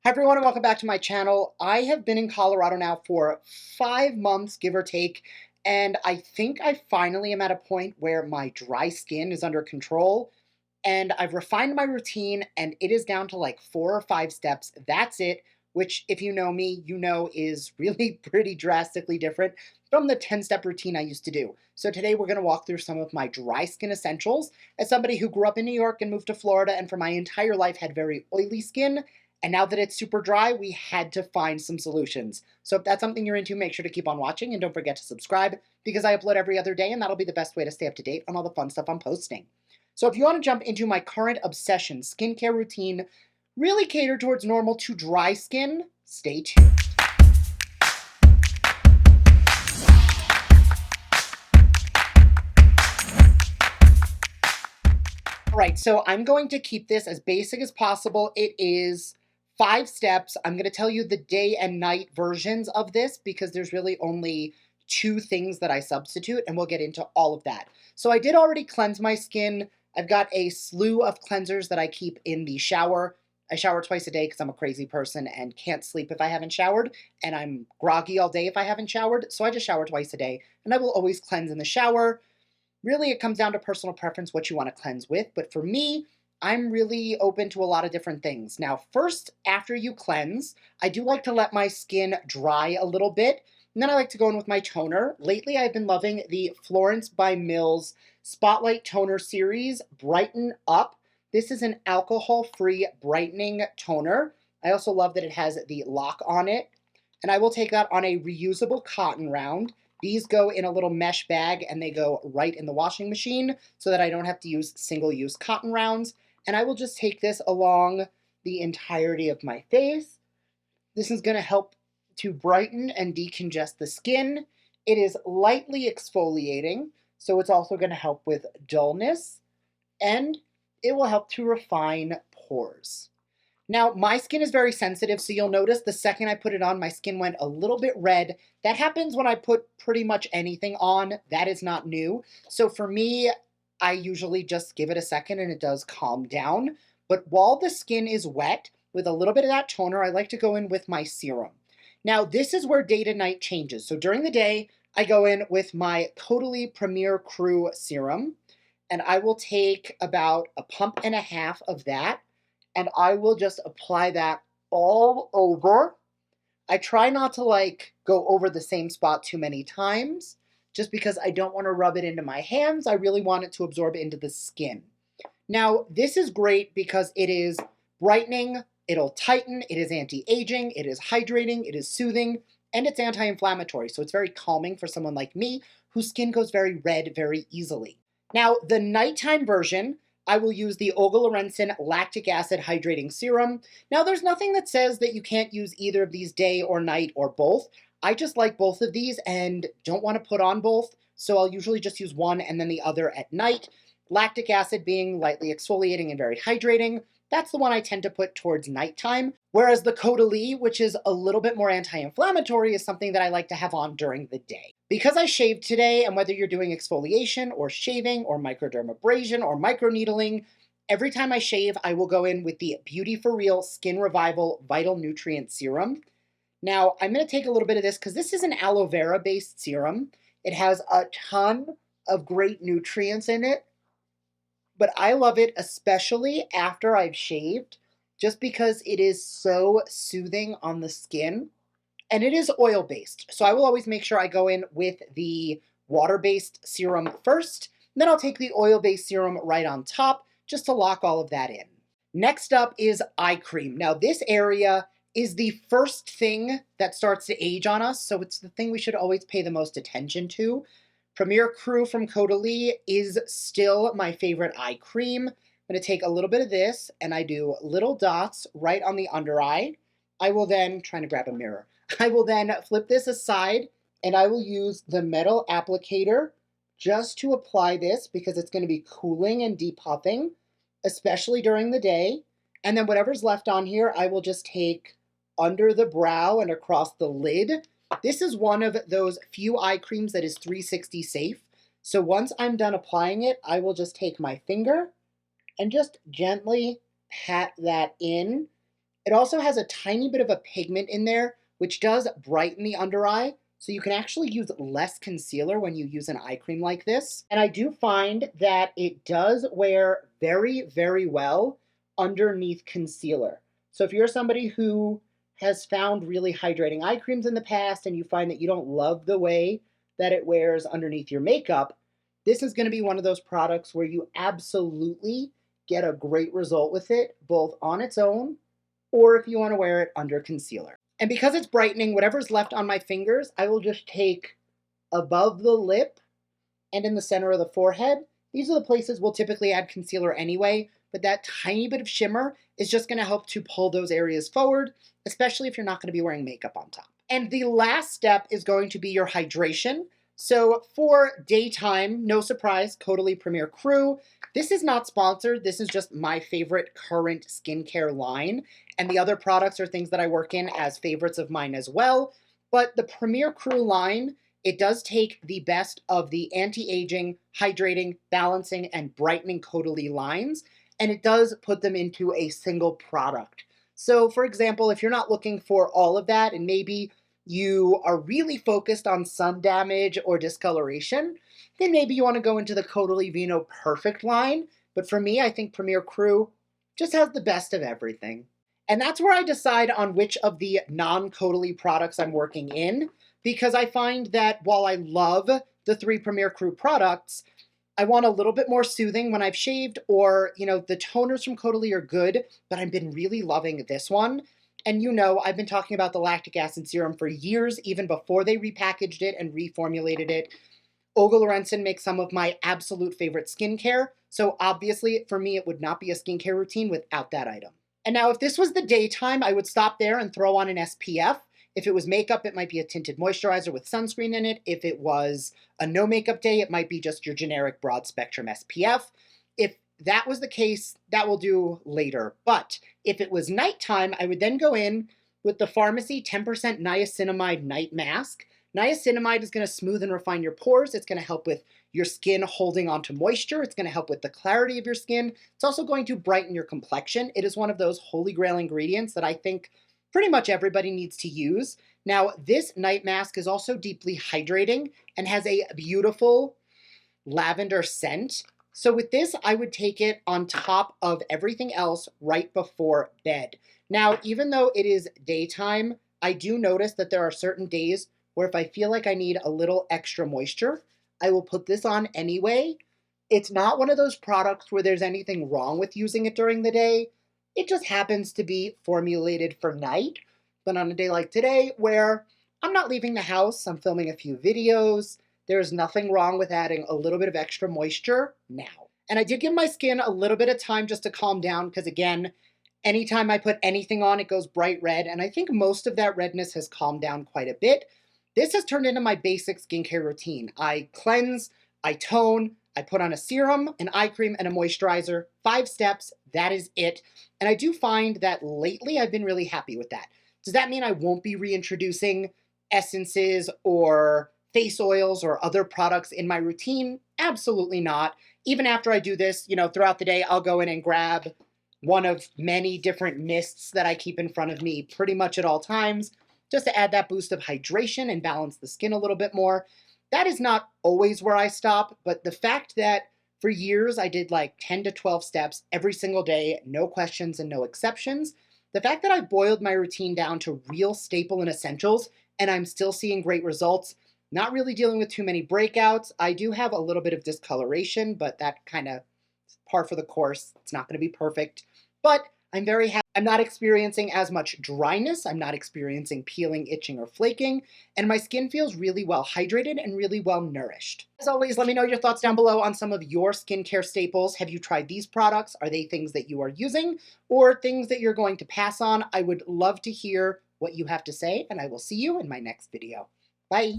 Hi everyone and welcome back to my channel. I have been in Colorado now for 5 months, give or take, and I think I finally am at a point where my dry skin is under control, and I've refined my routine and it is down to like 4 or 5 steps. That's it, which if you know me, you know is really pretty drastically different from the 10-step routine I used to do. So today we're going to walk through some of my dry skin essentials. As somebody who grew up in New York and moved to Florida and for my entire life had very oily skin, and now that it's super dry, we had to find some solutions. So if that's something you're into, make sure to keep on watching and don't forget to subscribe because I upload every other day and that'll be the best way to stay up to date on all the fun stuff I'm posting. So if you want to jump into my current obsession skincare routine, really catered towards normal to dry skin, stay tuned. All right, so I'm going to keep this as basic as possible. It is 5 steps. I'm going to tell you the day and night versions of this because there's really only 2 things that I substitute, and we'll get into all of that. So I did already cleanse my skin. I've got a slew of cleansers that I keep in the shower. I shower twice a day because I'm a crazy person and can't sleep if I haven't showered, and I'm groggy all day if I haven't showered, so I just shower twice a day, and I will always cleanse in the shower. Really, it comes down to personal preference what you want to cleanse with, but for me, I'm really open to a lot of different things. Now, first, after you cleanse, I do like to let my skin dry a little bit, and then I like to go in with my toner. Lately, I've been loving the Florence by Mills Spotlight Toner Series Brighten Up. This is an alcohol-free brightening toner. I also love that it has the lock on it, and I will take that on a reusable cotton round. These go in a little mesh bag and they go right in the washing machine so that I don't have to use single-use cotton rounds. And I will just take this along the entirety of my face. This is going to help to brighten and decongest the skin. It is lightly exfoliating, so it's also going to help with dullness, and it will help to refine pores. Now, my skin is very sensitive, so you'll notice the second I put it on, my skin went a little bit red. That happens when I put pretty much anything on. That is not new. So for me, I usually just give it a second and it does calm down. But while the skin is wet, with a little bit of that toner, I like to go in with my serum. Now, this is where day to night changes. So during the day, I go in with my Totally Premier Crew serum, and I will take about a pump and a half of that, and I will just apply that all over. I try not to like go over the same spot too many times just because I don't want to rub it into my hands. I really want it to absorb into the skin. Now, this is great because it is brightening, it'll tighten, it is anti-aging, it is hydrating, it is soothing, and it's anti-inflammatory. So it's very calming for someone like me whose skin goes very red very easily. Now, the nighttime version, I will use the Olga Lorenzen Lactic Acid Hydrating Serum. Now, there's nothing that says that you can't use either of these day or night or both. I just like both of these and don't want to put on both, so I'll usually just use one and then the other at night. Lactic acid being lightly exfoliating and very hydrating. That's the one I tend to put towards nighttime, whereas the Caudalie, which is a little bit more anti-inflammatory, is something that I like to have on during the day. Because I shaved today, and whether you're doing exfoliation or shaving or microdermabrasion or microneedling, every time I shave, I will go in with the Beauty for Real Skin Revival Vital Nutrient Serum. Now, I'm going to take a little bit of this because this is an aloe vera based serum. It has a ton of great nutrients in it, but I love it especially after I've shaved just because it is so soothing on the skin. And it is oil-based, so I will always make sure I go in with the water-based serum first, then I'll take the oil-based serum right on top just to lock all of that in. Next up is eye cream. Now, this area is the first thing that starts to age on us, so it's the thing we should always pay the most attention to. Premier Crew from Caudalie is still my favorite eye cream. I'm going to take a little bit of this, and I do little dots right on the under eye. I will then, trying to grab a mirror, I will then flip this aside, and I will use the metal applicator just to apply this because it's going to be cooling and depuffing, especially during the day. And then whatever's left on here, I will just take under the brow and across the lid. This is one of those few eye creams that is 360 safe. So once I'm done applying it, I will just take my finger and just gently pat that in. It also has a tiny bit of a pigment in there, which does brighten the under eye. So you can actually use less concealer when you use an eye cream like this. And I do find that it does wear very, very well underneath concealer. So if you're somebody who has found really hydrating eye creams in the past and you find that you don't love the way that it wears underneath your makeup, this is going to be one of those products where you absolutely get a great result with it, both on its own or if you want to wear it under concealer. And because it's brightening, whatever's left on my fingers, I will just take above the lip and in the center of the forehead. These are the places we'll typically add concealer anyway, but that tiny bit of shimmer is just going to help to pull those areas forward, especially if you're not going to be wearing makeup on top. And the last step is going to be your hydration. So for daytime, no surprise, Caudalie Premier Crew. This is not sponsored. This is just my favorite current skincare line. And the other products are things that I work in as favorites of mine as well. But the Premier Crew line, it does take the best of the anti-aging, hydrating, balancing, and brightening Caudalie lines, and it does put them into a single product. So for example, if you're not looking for all of that and maybe you are really focused on sun damage or discoloration, then maybe you want to go into the Caudalie Vino Perfect line. But for me, I think Premier Crew just has the best of everything. And that's where I decide on which of the non-Caudalie products I'm working in, because I find that while I love the 3 Premier Crew products, I want a little bit more soothing when I've shaved, or, the toners from Caudalie are good, but I've been really loving this one. And I've been talking about the lactic acid serum for years, even before they repackaged it and reformulated it. Olga Lorenzen makes some of my absolute favorite skincare, so obviously for me it would not be a skincare routine without that item. And now if this was the daytime, I would stop there and throw on an SPF. If it was makeup, it might be a tinted moisturizer with sunscreen in it. If it was a no makeup day, it might be just your generic broad spectrum SPF. If that was the case, that will do later. But if it was nighttime, I would then go in with the Pharmacy 10% niacinamide night mask. Niacinamide is going to smooth and refine your pores. It's going to help with your skin holding onto moisture. It's going to help with the clarity of your skin. It's also going to brighten your complexion. It is one of those holy grail ingredients that I think pretty much everybody needs to use. Now, this night mask is also deeply hydrating and has a beautiful lavender scent. So with this, I would take it on top of everything else right before bed. Now, even though it is daytime, I do notice that there are certain days where if I feel like I need a little extra moisture, I will put this on anyway. It's not one of those products where there's anything wrong with using it during the day. It just happens to be formulated for night. But on a day like today, where I'm not leaving the house, I'm filming a few videos, there's nothing wrong with adding a little bit of extra moisture now. And I did give my skin a little bit of time just to calm down because, again, anytime I put anything on, it goes bright red. And I think most of that redness has calmed down quite a bit. This has turned into my basic skincare routine. I cleanse, I tone, I put on a serum, an eye cream, and a moisturizer. 5 steps, that is it. And I do find that lately I've been really happy with that. Does that mean I won't be reintroducing essences or face oils or other products in my routine? Absolutely not. Even after I do this, throughout the day, I'll go in and grab one of many different mists that I keep in front of me pretty much at all times, just to add that boost of hydration and balance the skin a little bit more. That is not always where I stop, but the fact that for years I did like 10 to 12 steps every single day, no questions and no exceptions, the fact that I've boiled my routine down to real staple and essentials and I'm still seeing great results, not really dealing with too many breakouts. I do have a little bit of discoloration, but that kind of par for the course. It's not going to be perfect, but I'm very happy. I'm not experiencing as much dryness. I'm not experiencing peeling, itching, or flaking, and my skin feels really well hydrated and really well nourished. As always, let me know your thoughts down below on some of your skincare staples. Have you tried these products? Are they things that you are using or things that you're going to pass on? I would love to hear what you have to say, and I will see you in my next video. Bye.